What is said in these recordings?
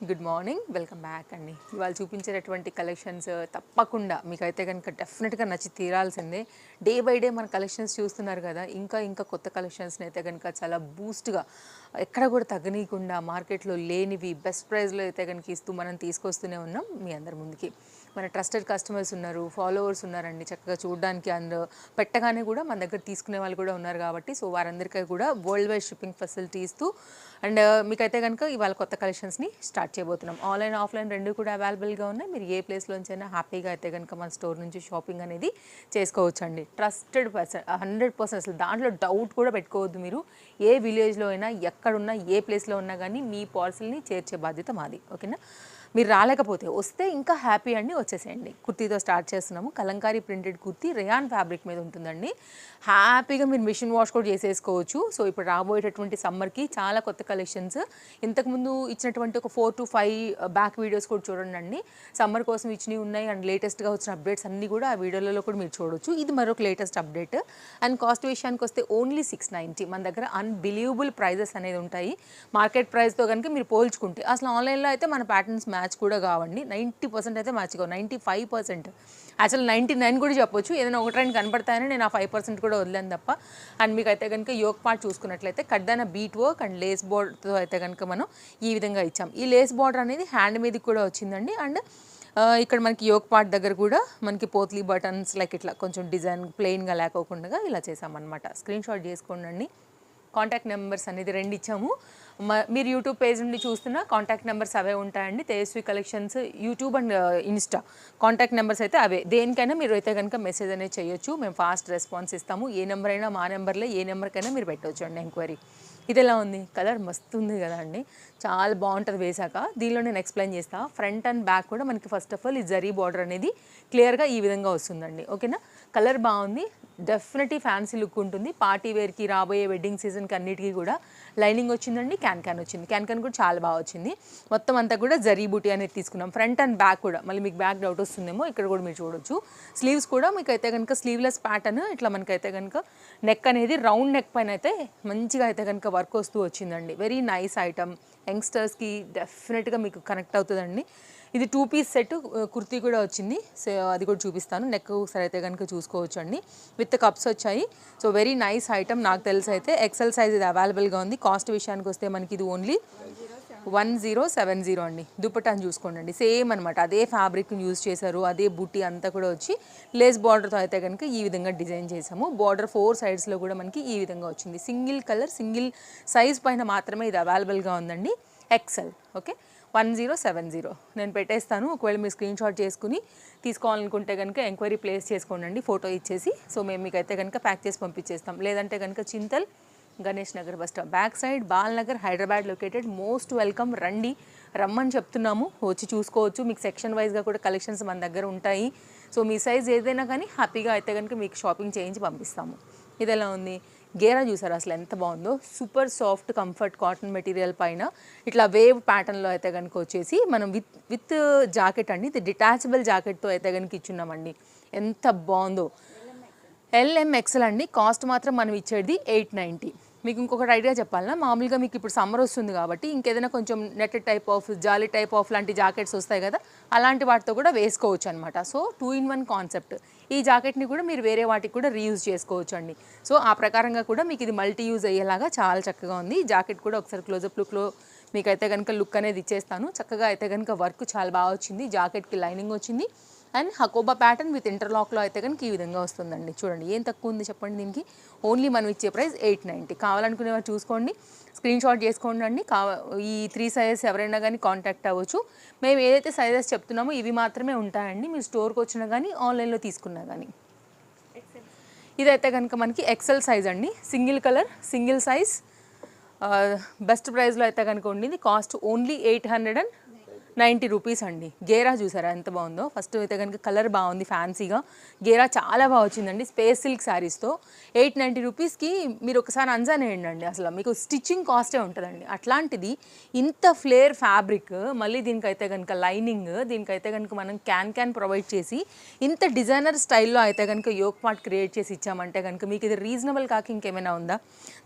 Good morning, welcome back అండి. ఇవాళ చూపించేటటువంటి collections తప్పకుండా మీకైతే కనుక డెఫినెట్గా నచ్చి తీరాల్సిందే. డే బై డే మన కలెక్షన్స్ చూస్తున్నారు కదా, ఇంకా ఇంకా కొత్త కలెక్షన్స్ని అయితే కనుక చాలా బూస్ట్గా ఎక్కడ కూడా తగ్గనీయకుండా మార్కెట్లో లేనివి బెస్ట్ ప్రైస్లో అయితే కనుక ఇస్తూ మనం తీసుకొస్తూనే ఉన్నాం మీ అందరి ముందుకి. మన ట్రస్టెడ్ కస్టమర్స్ ఉన్నారు, ఫాలోవర్స్ ఉన్నారండి, చక్కగా చూడడానికి అండ్ పెట్టగానే కూడా మన దగ్గర తీసుకునే వాళ్ళు కూడా ఉన్నారు కాబట్టి సో వారందరికీ కూడా వరల్డ్ వైడ్ షిప్పింగ్ ఫెసిలిటీ ఇస్తూ అండ్ మీకైతే కనుక ఇవాళ కొత్త కలెక్షన్స్ని స్టార్ట్ చేయబోతున్నాం. ఆన్లైన్ ఆఫ్లైన్ రెండు కూడా అవైలబుల్గా ఉన్నాయి. మీరు ఏ ప్లేస్లోంచైనా హ్యాపీగా అయితే కనుక మన స్టోర్ నుంచి షాపింగ్ అనేది చేసుకోవచ్చండి. ట్రస్టెడ్ 100% అసలు దాంట్లో డౌట్ కూడా పెట్టుకోవద్దు. మీరు ఏ విలేజ్లో అయినా ఎక్కడున్నా ఏ ప్లేస్లో ఉన్నా కానీ మీ పార్సల్ని చేర్చే బాధ్యత మాది. ఓకేనా? మీరు రాలేకపోతే వస్తే ఇంకా హ్యాపీ అండి, వచ్చేసేయండి. కుర్తీతో స్టార్ట్ చేస్తున్నాము. Kalamkari printed kurti rayon fabric మీద ఉంటుందండి. హ్యాపీగా మీరు మిషన్ వాష్ కూడా చేసేసుకోవచ్చు. సో ఇప్పుడు రాబోయేటటువంటి సమ్మర్కి చాలా కొత్త కలెక్షన్స్, ఇంతకుముందు ఇచ్చినటువంటి ఒక 4 to 5 బ్యాక్ వీడియోస్ కూడా చూడండి. సమ్మర్ కోసం ఇచ్చినవి ఉన్నాయి అండ్ లేటెస్ట్గా వచ్చిన అప్డేట్స్ అన్నీ కూడా ఆ వీడియోలలో కూడా మీరు చూడొచ్చు. ఇది మరొక లేటెస్ట్ అప్డేట్. అండ్ కాస్ట్ విషయానికి వస్తే ఓన్లీ 690. మన దగ్గర అన్బిలీవబుల్ ప్రైజెస్ అనేది ఉంటాయి. మార్కెట్ ప్రైస్తో కనుక మీరు పోల్చుకుంటే అసలు ఆన్లైన్లో అయితే మన ప్యాటర్న్స్ మ్యాచ్ కూడా కావండి. 90% అయితే మ్యాచ్ కావు, 95%, యాక్చువల్ 99 కూడా చెప్పొచ్చు. ఏదైనా ఒక ట్రెండ్ కనపడతాయని నేను ఆ 5% కూడా వదిలేను తప్ప. అండ్ మీకు అయితే కనుక యోక్ పార్ట్ చూసుకున్నట్లయితే కడ్డాన బీట్ వర్క్ అండ్ లేస్ బోర్డర్తో అయితే కనుక మనం ఈ విధంగా ఇచ్చాం. ఈ లేస్ బార్డర్ అనేది హ్యాండ్ మీదకి కూడా వచ్చిందండి. అండ్ ఇక్కడ మనకి యోక్ పార్ట్ దగ్గర కూడా మనకి పోత్లీ బటన్స్ లైక్ ఇట్లా కొంచెం డిజైన్ ప్లెయిన్గా లేకోకుండా ఇలా చేసామన్నమాట. స్క్రీన్ షాట్ చేసుకోండి. కాంటాక్ట్ నెంబర్స్ అనేది 2 ఇచ్చాము. మీరు యూట్యూబ్ పేజ్ నుండి చూస్తున్న కాంటాక్ట్ నెంబర్స్ అవే ఉంటాయండి. Tejaswi collections YouTube and Insta contact numbers అయితే అవే. దేనికైనా మీరు అయితే కనుక మెసేజ్ అనేది చేయొచ్చు. మేము ఫాస్ట్ రెస్పాన్స్ ఇస్తాము. ఏ నెంబర్ అయినా మా నెంబర్లో ఏ నెంబర్కైనా మీరు పెట్టవచ్చు అండి ఎంక్వైరీ. ఇది ఎలా ఉంది? కలర్ మస్తు ఉంది కదా అండి, చాలా బాగుంటుంది వేసాక. దీనిలో నేను ఎక్స్ప్లెయిన్ చేస్తాను. ఫ్రంట్ అండ్ బ్యాక్ కూడా మనకి ఫస్ట్ ఆఫ్ ఆల్ ఈ జరీ బార్డర్ అనేది క్లియర్గా ఈ విధంగా వస్తుందండి. ఓకేనా? కలర్ బాగుంది, డెఫినెట్లీ ఫ్యాన్సీ లుక్ ఉంటుంది. పార్టీ వేర్కి, రాబోయే వెడ్డింగ్ సీజన్కి అన్నిటికీ కూడా లైనింగ్ వచ్చిందండి. క్యాన్ వచ్చింది. క్యాన్ కూడా చాలా బాగా వచ్చింది. మొత్తం అంతా కూడా జరీ బూటీ అనేది తీసుకున్నాం. ఫ్రంట్ అండ్ బ్యాక్ కూడా మళ్ళీ మీకు బ్యాక్ డౌట్ వస్తుందేమో, ఇక్కడ కూడా మీరు చూడొచ్చు. స్లీవ్స్ కూడా మీకు అయితే కనుక స్లీవ్లెస్ ప్యాటర్న్ ఇట్లా మనకైతే కనుక నెక్ అనేది రౌండ్ నెక్ పైన అయితే మంచిగా అయితే కనుక వర్క్ వస్తూ వచ్చిందండి. Very nice item. యంగ్స్టర్స్కి డెఫినెట్గా మీకు కనెక్ట్ అవుతుందండి. ఇది 2 పీస్ సెట్ కుర్తీ కూడా వచ్చింది. సో అది కూడా చూపిస్తాను. నెక్ సరే అయితే కనుక చూసుకోవచ్చు అండి. విత్ కప్స్ వచ్చాయి. So very nice item. నాకు తెలిసి అయితే ఎక్సెల్ సైజ్ ఇది అవైలబుల్గా ఉంది. కాస్ట్ విషయానికి వస్తే మనకి ఇది ఓన్లీ 1070 అండి. దుపట్టాను చూసుకోండి, సేమ్ అనమాట. అదే ఫ్యాబ్రిక్ని యూజ్ చేశారు. అదే బుట్టి అంతా కూడా వచ్చి లేస్ బార్డర్తో అయితే కనుక ఈ విధంగా డిజైన్ చేసాము. బార్డర్ 4 సైడ్స్లో కూడా మనకి ఈ విధంగా వచ్చింది. సింగిల్ కలర్ సింగిల్ సైజ్ పైన మాత్రమే ఇది అవైలబుల్గా ఉందండి. ఎక్సెల్. ఓకే, 1070 నేను పెట్టేస్తాను. ఒకవేళ మీరు స్క్రీన్ షాట్ చేసుకుని తీసుకోవాలనుకుంటే కనుక ఎంక్వైరీ ప్లేస్ చేసుకోండి, ఫోటో ఇచ్చేసి. సో మేము మీకైతే కనుక ప్యాక్ చేసి పంపించేస్తాం. లేదంటే కనుక Chintal Ganesh Nagar bus stop back side, Balnagar, Hyderabad located. Most welcome. రండి, రమ్మని చెప్తున్నాము. వచ్చి చూసుకోవచ్చు. మీకు సెక్షన్ వైజ్గా కూడా కలెక్షన్స్ మన దగ్గర ఉంటాయి. సో మీ సైజ్ ఏదైనా కానీ హ్యాపీగా అయితే కనుక మీకు షాపింగ్ చేయించి పంపిస్తాము. ఇది ఎలా ఉంది? గేరా చూసారు అసలు ఎంత బాగుందో. Super soft comfort cotton material పైన ఇట్లా వేవ్ ప్యాటర్న్లో అయితే కనుక వచ్చేసి మనం విత్ జాకెట్ అండి. ఇది డిటాచబుల్ జాకెట్తో అయితే కనుక ఇచ్చున్నామండి. ఎంత బాగుందో. LMXL అండి. కాస్ట్ మాత్రం మనం ఇచ్చేది 890. మీకు ఇంకొకటి ఐడియా చెప్పాలన్నా, మామూలుగా మీకు ఇప్పుడు సమ్మర్ వస్తుంది కాబట్టి ఇంకేదైనా కొంచెం net type of, jolly type of లాంటి జాకెట్స్ వస్తాయి కదా, అలాంటి వాటితో కూడా వేసుకోవచ్చు అనమాట. So 2 in 1 concept. ఈ జాకెట్ని కూడా మీరు వేరే వాటికి కూడా రీయూజ్ చేసుకోవచ్చు అండి. సో ఆ ప్రకారంగా కూడా మీకు ఇది మల్టీ యూజ్ అయ్యేలాగా చాలా చక్కగా ఉంది. ఈ జాకెట్ కూడా ఒకసారి క్లోజప్ లుక్లో మీకైతే కనుక లుక్ అనేది ఇచ్చేస్తాను. చక్కగా అయితే కనుక వర్క్ చాలా బాగా వచ్చింది. జాకెట్కి లైనింగ్ వచ్చింది అండ్ హకోబా ప్యాటర్న్ విత్ ఇంటర్లాక్లో అయితే కనుక ఈ విధంగా వస్తుందండి. చూడండి ఏం తక్కువ ఉంది చెప్పండి దీనికి. ఓన్లీ మనం ఇచ్చే ప్రైస్ 890. కావాలనుకునేవారు చూసుకోండి, స్క్రీన్ షాట్ చేసుకోండి అండి. ఈ 3 సైజెస్ ఎవరైనా కానీ కాంటాక్ట్ అవ్వచ్చు. మేము ఏదైతే సైజెస్ చెప్తున్నామో ఇవి మాత్రమే ఉంటాయండి. మీరు స్టోర్కి వచ్చినా కానీ ఆన్లైన్లో తీసుకున్నా కానీ. ఇదైతే కనుక మనకి ఎక్సెల్ సైజ్ అండి. Single colour single size best ప్రైస్లో అయితే కనుక ఉండింది. కాస్ట్ ఓన్లీ 890 90 రూపీస్ అండి. గేరా చూసారా ఎంత బాగుందో. ఫస్ట్ అయితే కనుక కలర్ బాగుంది ఫ్యాన్సీగా, గేరా చాలా బాగా వచ్చిందండి స్పేస్ సిల్క్ శారీస్తో. 890 రూపీస్కి మీరు ఒకసారి అంజాన్ వేయండి, అసలు మీకు స్టిచ్చింగ్ కాస్టే ఉంటుందండి. అట్లాంటిది ఇంత ఫ్లేర్ ఫ్యాబ్రిక్, మళ్ళీ దీనికైతే కనుక లైనింగ్, దీనికైతే కనుక మనం క్యాన్ ప్రొవైడ్ చేసి ఇంత డిజైనర్ స్టైల్లో అయితే కనుక యోక్ పార్ట్ క్రియేట్ చేసి ఇచ్చామంటే కనుక మీకు ఇది రీజనబుల్ కాక ఇంకేమైనా ఉందా?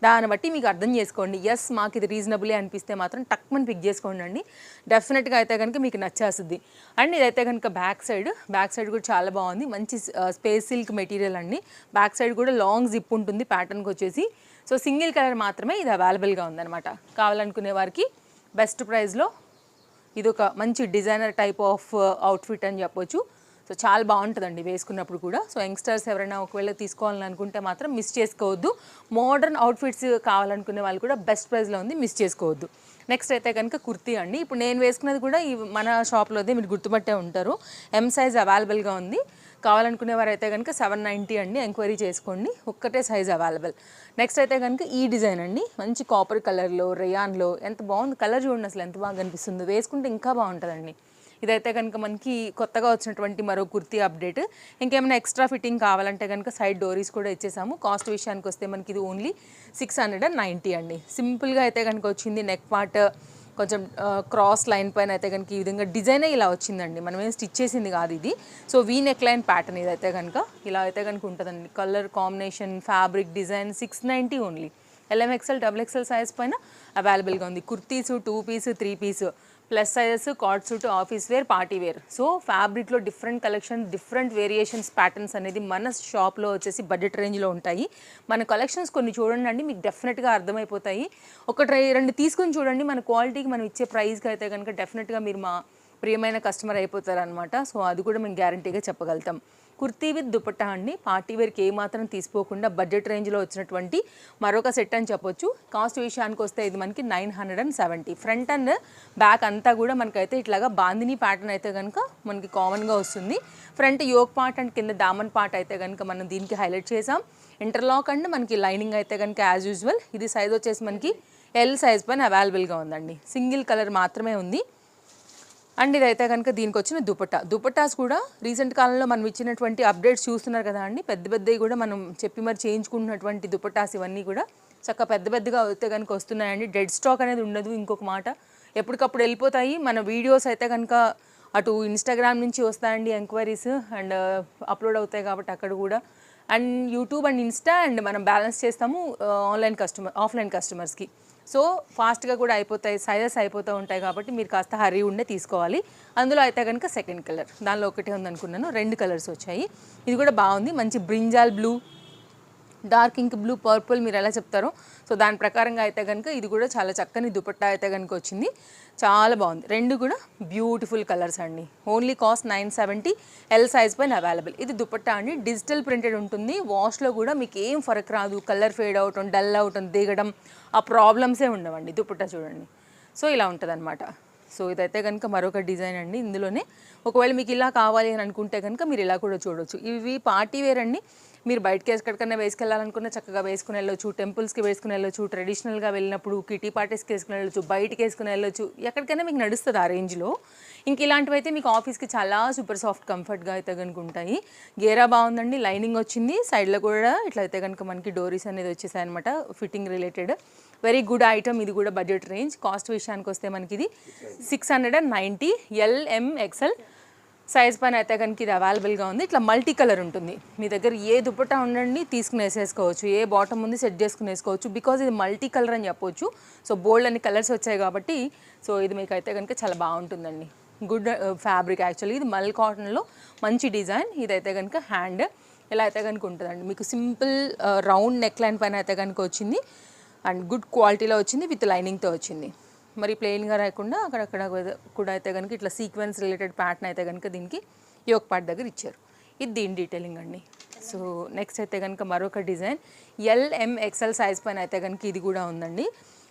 దాన్ని బట్టి మీకు అర్థం చేసుకోండి. ఎస్ మాకు ఇది రీజనబులే అనిపిస్తే మాత్రం టక్మని పిక్ చేసుకోండి అండి, డెఫినెట్గా అయితే కనుక మీకు నచ్చేస్తుంది. అండ్ ఇదైతే కనుక బ్యాక్ సైడ్ కూడా చాలా బాగుంది, మంచి స్పేస్ సిల్క్ మెటీరియల్ అండి. బ్యాక్ సైడ్ కూడా లాంగ్ జిప్ ఉంటుంది ప్యాటర్న్కి వచ్చేసి. సో సింగిల్ కలర్ మాత్రమే ఇది అవైలబుల్గా ఉందన్నమాట. కావాలనుకునే వారికి బెస్ట్ ప్రైస్లో ఇది ఒక మంచి డిజైనర్ టైప్ ఆఫ్ అవుట్ఫిట్ అని చెప్పొచ్చు. సో చాలా బాగుంటుందండి వేసుకున్నప్పుడు కూడా. సో యంగ్స్టర్స్ ఎవరైనా ఒకవేళ తీసుకోవాలని అనుకుంటే మాత్రం మిస్ చేసుకోవద్దు. మోడర్న్ అవుట్ఫిట్స్ కావాలనుకునే వాళ్ళు కూడా బెస్ట్ ప్రైస్లో ఉంది, మిస్ చేసుకోవద్దు. నెక్స్ట్ అయితే కనుక కుర్తీ అండి. ఇప్పుడు నేను వేసుకున్నది కూడా ఈ మన షాప్లోదే, మీరు గుర్తుపట్టే ఉంటారు. ఎం సైజ్ అవైలబుల్గా ఉంది. కావాలనుకునే వారు అయితే కనుక 790 అండి, ఎంక్వైరీ చేసుకోండి, ఒక్కటే సైజ్ అవైలబుల్. నెక్స్ట్ అయితే కనుక ఈ డిజైన్ అండి, మంచి కాపర్ కలర్లో రేయాన్లో ఎంత బాగుంది. కలర్ చూడండి అసలు ఎంత బాగా కనిపిస్తుందో, వేసుకుంటే ఇంకా బాగుంటుందండి. ఇదైతే కనుక మనకి కొత్తగా వచ్చినటువంటి మరో కుర్తీ అప్డేట్. ఇంకేమైనా ఎక్స్ట్రా ఫిట్టింగ్ కావాలంటే కనుక సైడ్ డోరీస్ కూడా ఇచ్చేసాము. కాస్ట్ విషయానికి వస్తే మనకి ఇది ఓన్లీ 690 అండి. సింపుల్గా అయితే కనుక వచ్చింది. నెక్ పార్ట్ కొంచెం క్రాస్ లైన్ పైన అయితే కనుక ఈ విధంగా డిజైనే ఇలా వచ్చిందండి, మనం ఏం స్టిచ్ చేసింది కాదు ఇది. So V neck line pattern ఇదైతే కనుక ఇలా అయితే కనుక ఉంటుందండి. Colour combination, fabric, design 690 only. LMXL XXL size పైన అవైలబుల్గా ఉంది. Kurtis 2 piece 3 piece plus sizes, card suit, office wear, party wear. So ఫ్యాబ్రిక్లో different collection, different variations, patterns అనేది మన షాప్లో వచ్చేసి బడ్జెట్ రేంజ్లో ఉంటాయి. మన కలెక్షన్స్ కొన్ని చూడండి అండి, మీకు డెఫినెట్గా అర్థమైపోతాయి. ఒకటి రెండు తీసుకుని చూడండి, మన క్వాలిటీకి మనం ఇచ్చే ప్రైస్కి అయితే కనుక డెఫినెట్గా మీరు మా ప్రియమైన కస్టమర్ అయిపోతారనమాట. సో అది కూడా మేము గ్యారంటీగా చెప్పగలుగుతాం. కుర్తీ విత్ దుపట్టా అండి, పార్టీ వేర్కి ఏమాత్రం తీసుకోకుండా బడ్జెట్ రేంజ్లో వచ్చినటువంటి మరొక సెట్ అని చెప్పొచ్చు. కాస్ట్ విషయానికి వస్తే ఇది మనకి 970. ఫ్రంట్ అండ్ బ్యాక్ అంతా కూడా మనకైతే ఇట్లాగా బాందిని ప్యాటర్న్ అయితే కనుక మనకి కామన్గా వస్తుంది. ఫ్రంట్ యోక్ పార్ట్ అండ్ కింద దామన్ పార్ట్ అయితే కనుక మనం దీనికి హైలైట్ చేసాం. ఇంటర్లాక్ అండ్ మనకి లైనింగ్ అయితే కనుక యాజ్ యూజువల్. ఇది సైజ్ వచ్చేసి మనకి L సైజ్ పైన అవైలబుల్గా ఉందండి. సింగిల్ కలర్ మాత్రమే ఉంది. అండ్ ఇదైతే కనుక దీనికి వచ్చిన దుపట్టాస్ కూడా రీసెంట్ కాలంలో మనం ఇచ్చినటువంటి అప్డేట్స్ చూస్తున్నారు కదా అండి. పెద్దవి కూడా మనం చెప్పి మరి చేయించుకుంటున్నటువంటి దుపట్టాస్ ఇవన్నీ కూడా చక్కగా పెద్దగా అయితే కనుక వస్తున్నాయండి. డెడ్ స్టాక్ అనేది ఉండదు. ఇంకొక మాట, ఎప్పటికప్పుడు వెళ్ళిపోతాయి. మన వీడియోస్ అయితే కనుక అటు ఇన్స్టాగ్రామ్ నుంచి వస్తాయండి ఎంక్వైరీస్, అండ్ అప్లోడ్ అవుతాయి కాబట్టి అక్కడ కూడా. And YouTube and Insta and మనం బ్యాలెన్స్ చేస్తాము ఆఫ్లైన్ కస్టమర్స్కి. సో ఫాస్ట్గా కూడా అయిపోతాయి, సైజెస్ అయిపోతూ ఉంటాయి కాబట్టి మీరు కాస్త హరీ ఉండే తీసుకోవాలి. అందులో అయితే కనుక సెకండ్ కలర్, దానిలో ఒకటే ఉందనుకున్నాను, 2 కలర్స్ వచ్చాయి. ఇది కూడా బాగుంది, మంచి brinjal blue, dark ink blue, purple, మీరు ఎలా చెప్తారో సో దాని ప్రకారంగా అయితే కనుక ఇది కూడా చాలా చక్కని దుపట్టా అయితే కనుక వచ్చింది. చాలా బాగుంది. 2 కూడా బ్యూటిఫుల్ కలర్స్ అండి. Only cost 970. L సైజ్ పైన అవైలబుల్. ఇది దుపట్టా అండి, డిజిటల్ ప్రింటెడ్ ఉంటుంది. వాష్లో కూడా మీకు ఏం ఫరక్ రాదు. కలర్ ఫేడ్ అవటం, డల్ అవటం, దిగడం, ఆ ప్రాబ్లమ్సే ఉండవండి. దుపట్టా చూడండి, సో ఇలా ఉంటుంది అనమాట. సో ఇదైతే కనుక మరొక డిజైన్ అండి. ఇందులోనే ఒకవేళ మీకు ఇలా కావాలి అని అనుకుంటే కనుక మీరు ఇలా కూడా చూడవచ్చు. ఇవి పార్టీ వేర్ అండి. మీరు బయటకి ఎక్కడికన్నా వేసుకెళ్ళాలనుకున్న చక్కగా వేసుకుని వెళ్ళొచ్చు, టెంపుల్స్కి వేసుకుని వెళ్ళొచ్చు, ట్రెడిషనల్గా వెళ్ళినప్పుడు కిటీ పార్టీస్కి వేసుకుని వెళ్ళొచ్చు, బయటకి వేసుకుని వెళ్ళొచ్చు, ఎక్కడికైనా మీకు నడుస్తుంది ఆ రేంజ్లో. ఇంక ఇలాంటివి అయితే మీకు ఆఫీస్కి చాలా సూపర్ సాఫ్ట్ కంఫర్ట్గా అయితే కనుక ఉంటాయి. గేరా బాగుందండి, లైనింగ్ వచ్చింది, సైడ్లో కూడా ఇట్లయితే కనుక మనకి డోరీస్ అనేది వచ్చేసాయి అనమాట, fitting related. Very good item. ఇది కూడా బడ్జెట్ రేంజ్. కాస్ట్ విషయానికి వస్తే మనకి ఇది 690. LMXL సైజ్ పైన అయితే కనుక ఇది అవైలబుల్గా ఉంది. ఇట్లా మల్టీ కలర్ ఉంటుంది. మీ దగ్గర ఏ దుపట్టా ఉండండి తీసుకుని వేసేసుకోవచ్చు, ఏ బాటమ్ ఉంది సెట్ చేసుకుని వేసుకోవచ్చు. బికాజ్ ఇది మల్టీ కలర్ అని చెప్పొచ్చు. సో బోల్డ్ అన్ని కలర్స్ వచ్చాయి కాబట్టి సో ఇది మీకు అయితే కనుక చాలా బాగుంటుందండి. Good fabric actually. ఇది మల్ కాటన్లో మంచి డిజైన్. ఇదైతే కనుక హ్యాండ్ ఇలా అయితే కనుక ఉంటుందండి. మీకు సింపుల్ రౌండ్ నెక్ లైన్ పైన అయితే కనుక వచ్చింది అండ్ గుడ్ క్వాలిటీలో వచ్చింది, విత్ లైనింగ్తో వచ్చింది. మరి ప్లెయిన్గా రాకుండా అక్కడక్కడ కూడా అయితే కనుక ఇట్లా సీక్వెన్స్ రిలేటెడ్ ప్యాటర్న్ అయితే కనుక దీనికి యోక్ పార్ట్ దగ్గర ఇచ్చారు. ఇది దీని డీటెయిలింగ్ అండి. సో నెక్స్ట్ అయితే కనుక మరొక డిజైన్ LMXL సైజ్ పైన అయితే కనుక ఇది కూడా ఉందండి.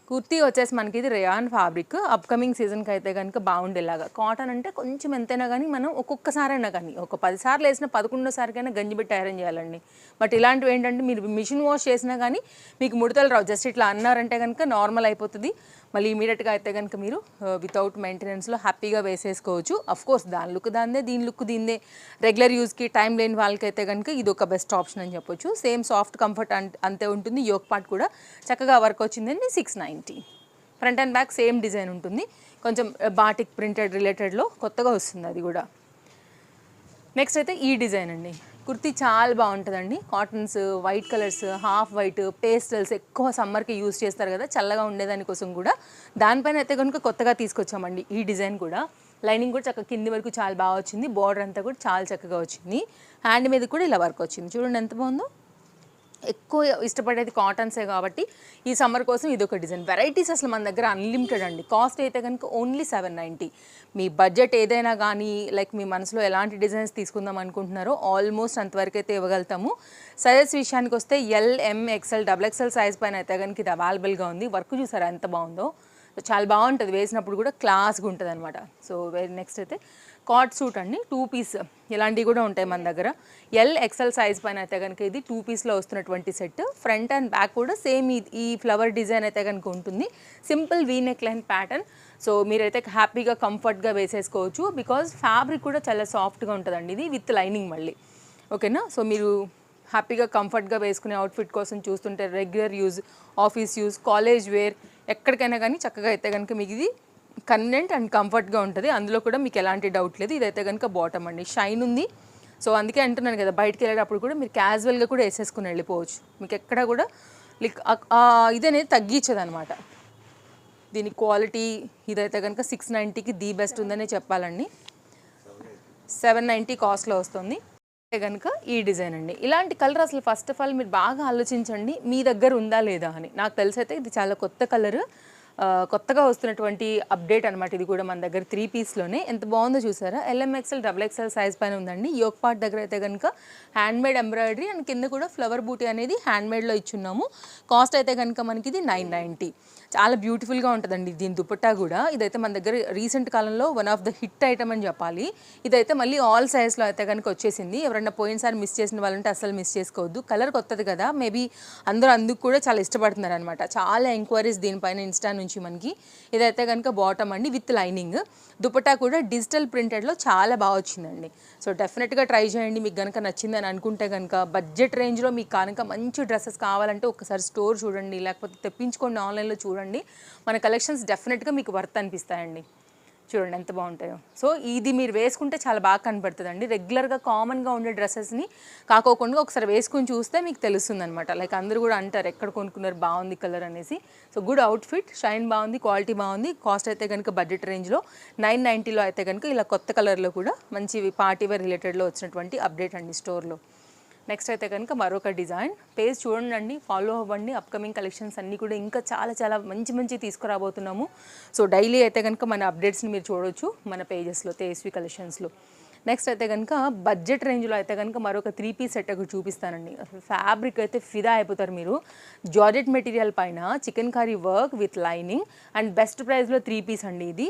కుర్తీ వచ్చేసి మనకి ఇది రేయాన్ ఫ్యాబ్రిక్. అప్కమింగ్ సీజన్కి అయితే కనుక బాగుండేలాగా. కాటన్ అంటే కొంచెం ఎంతైనా కానీ మనం ఒక్కొక్కసారైనా కానీ ఒక 10 సార్లు వేసినా 11వ సారికైనా గంజి పెట్టి ఐరన్ చేయాలండి. బట్ ఇలాంటివి ఏంటంటే మీరు మిషన్ వాష్ చేసినా కానీ మీకు ముడతలు రావు. జస్ట్ ఇట్లా అన్నారంటే కనుక నార్మల్ అయిపోతుంది. మళ్ళీ ఇమీడియట్గా అయితే కనుక మీరు వితౌట్ మెయింటెనెన్స్లో హ్యాపీగా వేసేసుకోవచ్చు. అఫ్కోర్స్ దాని లుక్ దాందే, దీని లుక్ దీందే. రెగ్యులర్ యూస్కి టైం లేని వాళ్ళకైతే కనుక ఇది ఒక బెస్ట్ ఆప్షన్ అని చెప్పొచ్చు. సేమ్ సాఫ్ట్ కంఫర్ట్ అంతే ఉంటుంది. యోక్ పార్ట్ కూడా చక్కగా వర్క్ వచ్చిందండి. 690. Front and back same design ఉంటుంది. కొంచెం బాటిక్ ప్రింటెడ్ రిలేటెడ్లో కొత్తగా వస్తుంది అది కూడా. నెక్స్ట్ అయితే ఈ డిజైన్ అండి. కుర్తీ చాలా బాగుంటుందండి. Cottons, white colours, half white, pastels ఎక్కువ సమ్మర్కి యూజ్ చేస్తారు కదా, చల్లగా ఉండేదానికోసం కూడా. దానిపైన అయితే కనుక కొత్తగా తీసుకొచ్చామండి ఈ డిజైన్ కూడా. లైనింగ్ కూడా చక్కగా కింది వరకు చాలా బాగా వచ్చింది. బార్డర్ అంతా కూడా చాలా చక్కగా వచ్చింది. హ్యాండ్ మీద కూడా ఇలా వర్క్ వచ్చింది. చూడండి ఎంత బాగుందో. ఎక్కువ ఇష్టపడేది కాటన్సే కాబట్టి ఈ సమ్మర్ కోసం ఇది ఒక డిజైన్. వెరైటీస్ అసలు మన దగ్గర అన్లిమిటెడ్ అండి. కాస్ట్ అయితే కనుక ఓన్లీ 790. మీ బడ్జెట్ ఏదైనా కానీ లైక్ మీ మనసులో ఎలాంటి డిజైన్స్ తీసుకుందాం అనుకుంటున్నారో ఆల్మోస్ట్ అంతవరకు అయితే ఇవ్వగలుగుతాము. సైజెస్ విషయానికి వస్తే ఎల్, ఎం, ఎక్స్ఎల్, XXL సైజ్ పైన అయితే కనుక ఇది అవైలబుల్గా ఉంది. వర్క్ చూసారా ఎంత బాగుందో. చాలా బాగుంటుంది, వేసినప్పుడు కూడా క్లాస్గా ఉంటుంది అనమాట. సో నెక్స్ట్ అయితే కాట్ సూట్ అండి. 2 పీస్ ఇలాంటివి కూడా ఉంటాయి మన దగ్గర. ఎల్, XL సైజ్ పైన అయితే కనుక ఇది 2 పీస్లో వస్తున్నటువంటి సెట్. ఫ్రంట్ అండ్ బ్యాక్ కూడా సేమ్ ఈ ఫ్లవర్ డిజైన్ అయితే కనుక ఉంటుంది. Simple we neck line pattern. So మీరైతే హ్యాపీగా కంఫర్ట్గా వేసేసుకోవచ్చు. బికాజ్ ఫ్యాబ్రిక్ కూడా చాలా సాఫ్ట్గా ఉంటుందండి ఇది, విత్ లైనింగ్ మళ్ళీ. ఓకేనా. సో మీరు హ్యాపీగా కంఫర్ట్గా వేసుకునే అవుట్ఫిట్ కోసం చూస్తుంటే regular use, office use, college wear ఎక్కడికైనా కానీ చక్కగా అయితే కనుక మీకు ఇది కన్వీనియంట్ అండ్ కంఫర్ట్గా ఉంటుంది. అందులో కూడా మీకు ఎలాంటి డౌట్ లేదు. ఇదైతే కనుక బాటమ్ అండి. షైన్ ఉంది. సో అందుకే అంటున్నాను కదా, బయటికి వెళ్ళేటప్పుడు కూడా మీరు క్యాజువల్గా కూడా వేసేసుకుని వెళ్ళిపోవచ్చు. మీకు ఎక్కడ కూడా లైక్ ఇది అనేది తగ్గించదు అనమాట. దీని క్వాలిటీ ఇదైతే కనుక 690కి ది బెస్ట్ ఉందనే చెప్పాలండి. 790 కాస్ట్లో వస్తుంది. కనుక ఈ డిజైన్ అండి. ఇలాంటి కలర్ అసలు ఫస్ట్ ఆఫ్ ఆల్ మీరు బాగా ఆలోచించండి మీ దగ్గర ఉందా లేదా అని. నాకు తెలిసి అయితే ఇది చాలా కొత్త కలర్, కొత్తగా వస్తున్నటువంటి అప్డేట్ అనమాట. ఇది కూడా మన దగ్గర 3 పీస్లోనే. ఎంత బాగుందో చూసారా. LMXL, XXL సైజ్ పైన ఉందండి. యోక్ పార్ట్ దగ్గర అయితే కనుక హ్యాండ్మేడ్ ఎంబ్రాయిడరీ అండ్ కింద కూడా ఫ్లవర్ బూటీ అనేది హ్యాండ్మేడ్లో ఇచ్చున్నాము. కాస్ట్ అయితే కనుక మనకి ఇది 990. చాలా బ్యూటిఫుల్గా ఉంటుందండి దీని దుపట్టా కూడా. ఇదైతే మన దగ్గర రీసెంట్ కాలంలో one of the hit item అని చెప్పాలి. ఇదైతే మళ్ళీ ఆల్ సైజ్లో అయితే కనుక వచ్చేసింది. ఎవరైనా పోయినసారి మిస్ చేసిన వాళ్ళంటే అసలు మిస్ చేసుకోవద్దు. కలర్ కొత్తది కదా, మేబీ అందరూ అందుకు కూడా చాలా ఇష్టపడుతున్నారు అనమాట. చాలా ఎంక్వైరీస్ దీనిపైన ఇన్స్టా నుంచి మనకి. ఇదైతే కనుక బాటమ్ అండి విత్ లైనింగ్. దుపట్టా కూడా డిజిటల్ ప్రింటెడ్లో చాలా బాగా వచ్చిందండి. సో డెఫినెట్గా ట్రై చేయండి. మీకు కనుక నచ్చిందని అనుకుంటే కనుక బడ్జెట్ రేంజ్లో మీకు కనుక మంచి డ్రెస్సెస్ కావాలంటే ఒకసారి స్టోర్ చూడండి, లేకపోతే తెప్పించుకోండి, ఆన్లైన్లో చూడండి. మన కలెక్షన్స్ డెఫినెట్గా మీకు వర్త్ అనిపిస్తాయండి. చూడండి ఎంత బాగుంటాయో. సో ఇది మీరు వేసుకుంటే చాలా బాగా కనపడుతుందండి. రెగ్యులర్గా కామన్గా ఉండే డ్రెస్సెస్ని కాకోకుండా ఒకసారి వేసుకుని చూస్తే మీకు తెలుస్తుంది అనమాట. లైక్ అందరూ కూడా అంటారు ఎక్కడ కొనుక్కున్నారు బాగుంది కలర్ అనేసి. సో గుడ్ అవుట్ఫిట్, షైన్ బాగుంది, క్వాలిటీ బాగుంది. కాస్ట్ అయితే కనుక బడ్జెట్ రేంజ్లో 990లో అయితే కనుక ఇలా కొత్త కలర్లో కూడా మంచి పార్టీ వేర్ రిలేటెడ్లో వచ్చినటువంటి అప్డేట్ అండి స్టోర్లో. నెక్స్ట్ అయితే కనుక మరొక డిజైన్. పేజ్ చూడండి, ఫాలో అవ్వండి. అప్కమింగ్ కలెక్షన్స్ అన్నీ కూడా ఇంకా చాలా చాలా మంచి తీసుకురాబోతున్నాము. సో డైలీ అయితే కనుక మన అప్డేట్స్ని మీరు చూడవచ్చు మన పేజెస్లో, తేజస్వి కలెక్షన్స్లో. నెక్స్ట్ అయితే కనుక బడ్జెట్ రేంజ్లో అయితే కనుక మరొక 3 పీస్ సెట్ ఒకటి చూపిస్తానండి. అసలు ఫ్యాబ్రిక్ అయితే ఫిదా అయిపోతారు మీరు. జార్జెట్ మెటీరియల్ పైన chicken curry work with lining and best ప్రైస్లో 3 పీస్ అండి ఇది.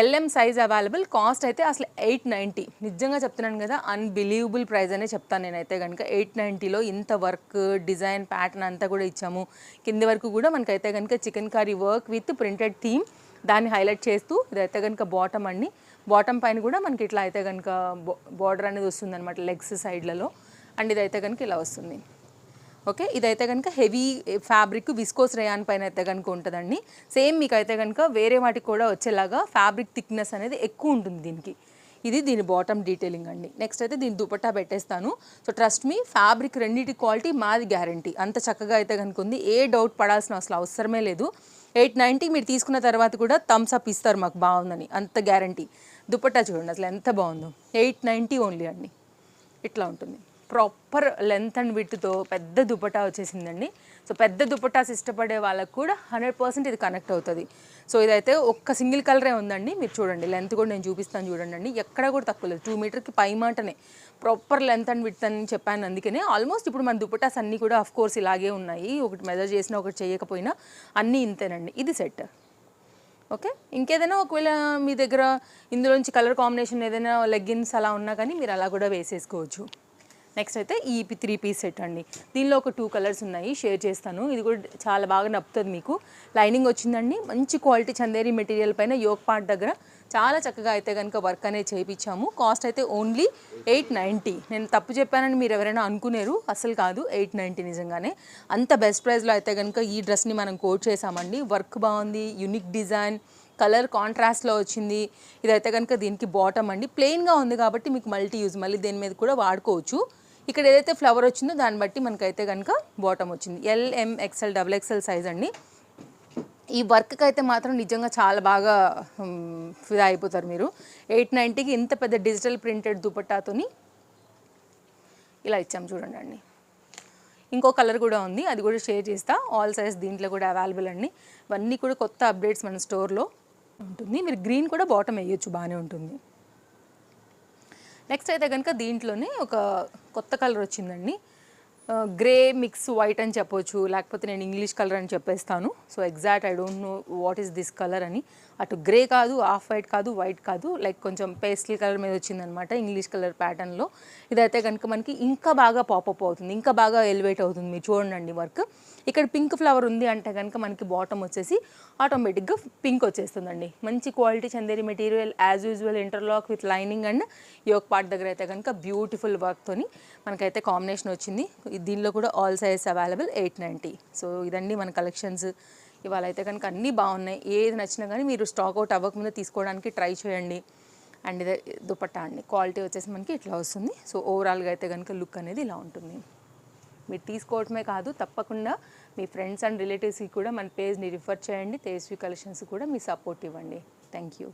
LM size available. కాస్ట్ అయితే అసలు 890. నిజంగా చెప్తున్నాను కదా, అన్బిలీవబుల్ ప్రైస్ అనే చెప్తాను నేనైతే కనుక. 890లో ఇంత వర్క్, డిజైన్, ప్యాటర్న్ అంతా కూడా ఇచ్చాము. కింది వరకు కూడా మనకైతే కనుక chicken curry work with printed theme దాన్ని హైలైట్ చేస్తూ ఇదైతే కనుక బాటమ్ అండి. బాటమ్ పైన కూడా మనకి ఇట్లా అయితే కనుక బార్డర్ అనేది వస్తుంది అనమాట లెగ్స్ సైడ్లలో. అండ్ ఇదైతే కనుక ఇలా వస్తుంది. ఓకే. ఇదైతే కనుక హెవీ ఫ్యాబ్రిక్ విస్కోస్ రేయాన్ పైన అయితే కనుక ఉంటుందండి. సేమ్ మీకు అయితే కనుక వేరే వాటికి కూడా వచ్చేలాగా ఫ్యాబ్రిక్ థిక్నెస్ అనేది ఎక్కువ ఉంటుంది దీనికి. ఇది దీని బాటమ్ డీటెయిలింగ్ అండి. నెక్స్ట్ అయితే దీని దుపట్టా పెట్టేస్తాను. సో ట్రస్ట్ మీ, ఫ్యాబ్రిక్ రెండింటి క్వాలిటీ మాది గ్యారంటీ. అంత చక్కగా అయితే కనుక ఉంది. ఏ డౌట్ పడాల్సిన అసలు అవసరమే లేదు. 890 మీరు తీసుకున్న తర్వాత కూడా థమ్స్ అప్ ఇస్తారు మాకు బాగుందని, అంత గ్యారంటీ. దుపట్టా చూడండి అసలు ఎంత బాగుందో. 890 ఓన్లీ అండి. ఇట్లా ఉంటుంది. ప్రాపర్ లెంత్ అండ్ విడ్త్తో పెద్ద దుపట్టా వచ్చేసిందండి. సో పెద్ద దుపట్టాస్ ఇష్టపడే వాళ్ళకు కూడా 100% ఇది కనెక్ట్ అవుతుంది. సో ఇదైతే ఒక్క సింగిల్ కలరే ఉందండి. మీరు చూడండి, లెంత్ కూడా నేను చూపిస్తాను చూడండి. ఎక్కడ కూడా తక్కువ లేదు. 2 మీటర్కి పై మాటనే ప్రాపర్ లెంత్ అండ్ విడ్త్ అని చెప్పాను. అందుకనే ఆల్మోస్ట్ ఇప్పుడు మన దుపట్టాస్ అన్నీ కూడా ఆఫ్ కోర్స్ ఇలాగే ఉన్నాయి. ఒకటి మెజర్ చేసినా ఒకటి చేయకపోయినా అన్నీ ఇంతేనండి. ఇది సెట్. ఓకే. ఇంకేదైనా ఒకవేళ మీ దగ్గర ఇందులోంచి కలర్ కాంబినేషన్ ఏదైనా లెగ్గిన్స్ అలా ఉన్నా కానీ మీరు అలా కూడా వేసేసుకోవచ్చు. నెక్స్ట్ అయితే ఈ 3 పీస్ సెట్ అండి. దీనిలో ఒక 2 కలర్స్ ఉన్నాయి, షేర్ చేస్తాను. ఇది కూడా చాలా బాగా నప్పుతుంది మీకు. లైనింగ్ వచ్చిందండి, మంచి క్వాలిటీ చందేరి మెటీరియల్ పైన యోక్ పార్ట్ దగ్గర చాలా చక్కగా అయితే కనుక వర్క్ అనేది చేయించాము. కాస్ట్ అయితే ఓన్లీ 890. నేను తప్పు చెప్పానని మీరు ఎవరైనా అనుకునేరు, అసలు కాదు, 890 నిజంగానే. అంత బెస్ట్ ప్రైస్లో అయితే కనుక ఈ డ్రెస్ని మనం కోట్ చేసామండి. వర్క్ బాగుంది, యూనిక్ డిజైన్, కలర్ కాంట్రాస్ట్లో వచ్చింది. ఇదైతే కనుక దీనికి బాటమ్ అండి, ప్లెయిన్గా ఉంది కాబట్టి మీకు మల్టీ యూజ్, మళ్ళీ దేని మీద కూడా వాడుకోవచ్చు. ఇక్కడ ఏదైతే ఫ్లవర్ వచ్చిందో దాన్ని బట్టి మనకైతే కనుక బాటమ్ వచ్చింది. LM XL XXL సైజ్ అండి. ఈ వర్క్కి అయితే మాత్రం నిజంగా చాలా బాగా ఫిదా అయిపోతారు మీరు. 890కి ఇంత పెద్ద డిజిటల్ ప్రింటెడ్ దుపట్టాతోని ఇలా ఇచ్చాం చూడండి అండి. ఇంకో కలర్ కూడా ఉంది, అది కూడా షేర్ చేస్తా. ఆల్ సైజ్ దీంట్లో కూడా అవైలబుల్ అండి. ఇవన్నీ కూడా కొత్త అప్డేట్స్ మన స్టోర్లో ఉంటుంది. మీరు గ్రీన్ కూడా బాటమ్ వేయొచ్చు, బాగానే ఉంటుంది. నెక్స్ట్ అయితే కనుక దీంట్లోనే ఒక కొత్త కలర్ వచ్చిందండి. గ్రే మిక్స్ వైట్ అని చెప్పొచ్చు, లేకపోతే నేను ఇంగ్లీష్ కలర్ అని చెప్పేస్తాను. So exact I don't know what is this colour అని. అటు గ్రే కాదు, ఆఫ్ వైట్ కాదు, వైట్ కాదు, లైక్ కొంచెం పేస్టల్ కలర్ మీద వచ్చిందనమాట, ఇంగ్లీష్ కలర్ ప్యాటర్న్లో. ఇదైతే కనుక మనకి ఇంకా బాగా పాపప్ అవుతుంది, ఇంకా బాగా ఎలివేట్ అవుతుంది. మీరు చూడండి వర్క్. ఇక్కడ పింక్ ఫ్లవర్ ఉంది అంటే కనుక మనకి బాటమ్ వచ్చేసి ఆటోమేటిక్గా పింక్ వచ్చేస్తుందండి. మంచి quality Chanderi material, as usual interlock with lining and yoke part దగ్గర అయితే కనుక బ్యూటిఫుల్ వర్క్తోని మనకైతే కాంబినేషన్ వచ్చింది. దీనిలో కూడా ఆల్ సైజ్ అవైలబుల్ 890. సో ఇదండి మన కలెక్షన్స్. ఇవాళ అయితే కనుక అన్నీ బాగున్నాయి. ఏది నచ్చినా కానీ మీరు స్టాక్ అవుట్ అవ్వకముందే తీసుకోవడానికి ట్రై చేయండి. అండ్ ఇదే దుపట్టా అండి, క్వాలిటీ వచ్చేసి మనకి ఇట్లా వస్తుంది. సో ఓవరాల్గా అయితే కనుక లుక్ అనేది ఇలా ఉంటుంది. మీరు తీసుకోవటమే కాదు, తప్పకుండా మీ ఫ్రెండ్స్ అండ్ రిలేటివ్స్కి కూడా మన పేజ్ని రిఫర్ చేయండి. తేజస్వి కలెక్షన్స్ కూడా మీ సపోర్ట్ ఇవ్వండి. Thank you.